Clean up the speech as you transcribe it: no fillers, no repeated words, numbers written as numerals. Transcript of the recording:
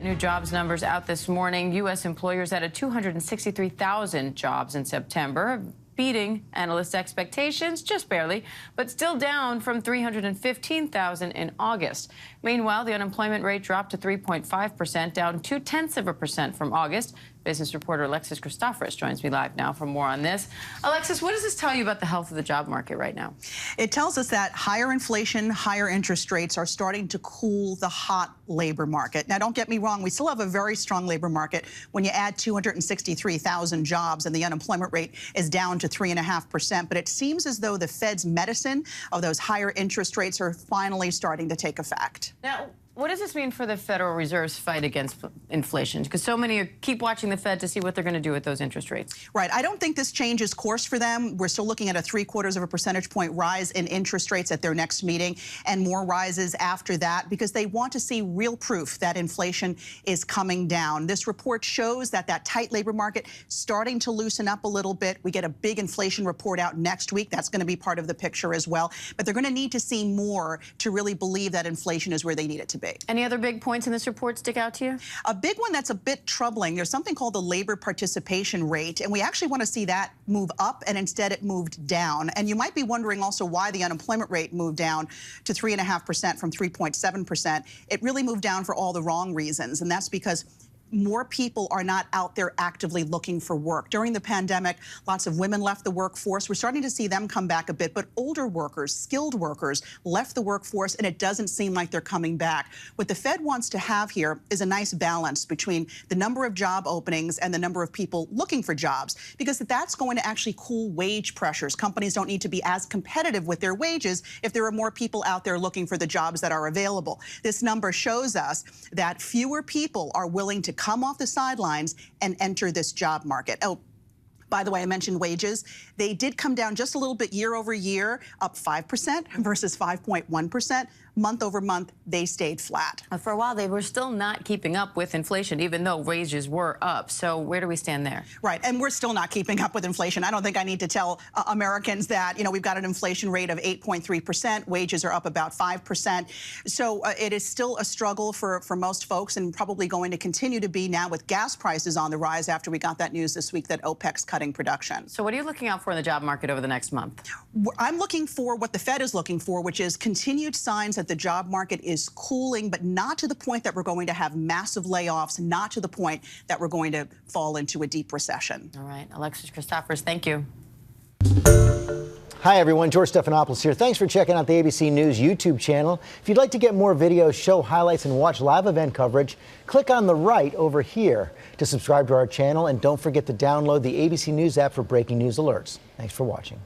New jobs numbers out this morning. U.S. employers added 263,000 jobs in September, beating analysts' expectations just barely, but still down from 315,000 in August. Meanwhile, the unemployment rate dropped to 3.5%, down 0.2% from August. Business reporter Alexis Christoforous joins me live now for more on this. Alexis, what does this tell you about the health of the job market right now? It tells us that higher inflation, higher interest rates are starting to cool the hot labor market. Now, don't get me wrong, we still have a very strong labor market when you add 263,000 jobs and the unemployment rate is down to 3.5%. But it seems as though the Fed's medicine of those higher interest rates are finally starting to take effect. Now, what does this mean for the Federal Reserve's fight against inflation? Because so many keep watching the Fed to see what they're going to do with those interest rates. Right. I don't think this changes course for them. We're still looking at a 0.75 percentage point rise in interest rates at their next meeting and more rises after that because they want to see real proof that inflation is coming down. This report shows that tight labor market starting to loosen up a little bit. We get a big inflation report out next week. That's going to be part of the picture as well. But they're going to need to see more to really believe that inflation is where they need it to be. Any other big points in this report stick out to you? A big one that's a bit troubling, there's something called the labor participation rate, and we actually want to see that move up, and instead it moved down. And you might be wondering also why the unemployment rate moved down to 3.5% from 3.7%. It really moved down for all the wrong reasons, and that's because more people are not out there actively looking for work. During the pandemic, lots of women left the workforce. We're starting to see them come back a bit, but older workers, skilled workers, left the workforce, and it doesn't seem like they're coming back. What the Fed wants to have here is a nice balance between the number of job openings and the number of people looking for jobs, because that's going to actually cool wage pressures. Companies don't need to be as competitive with their wages if there are more people out there looking for the jobs that are available. This number shows us that fewer people are willing to come off the sidelines and enter this job market. Oh, by the way, I mentioned wages. They did come down just a little bit year over year, up 5% versus 5.1%. Month over month, they stayed flat. For a while, they were still not keeping up with inflation, even though wages were up. So where do we stand there? Right, and we're still not keeping up with inflation. I don't think I need to tell Americans that, we've got an inflation rate of 8.3%. Wages are up about 5%. So it is still a struggle for most folks, and probably going to continue to be now with gas prices on the rise after we got that news this week that OPEC's cutting production. So what are you looking out for in the job market over the next month? I'm looking for what the Fed is looking for, which is continued signs that the job market is cooling, but not to the point that we're going to have massive layoffs, not to the point that we're going to fall into a deep recession. All right. Alexis Christoforous, thank you. Hi, everyone. George Stephanopoulos here. Thanks for checking out the ABC News YouTube channel. If you'd like to get more videos, show highlights, and watch live event coverage, click on the right over here to subscribe to our channel. And don't forget to download the ABC News app for breaking news alerts. Thanks for watching.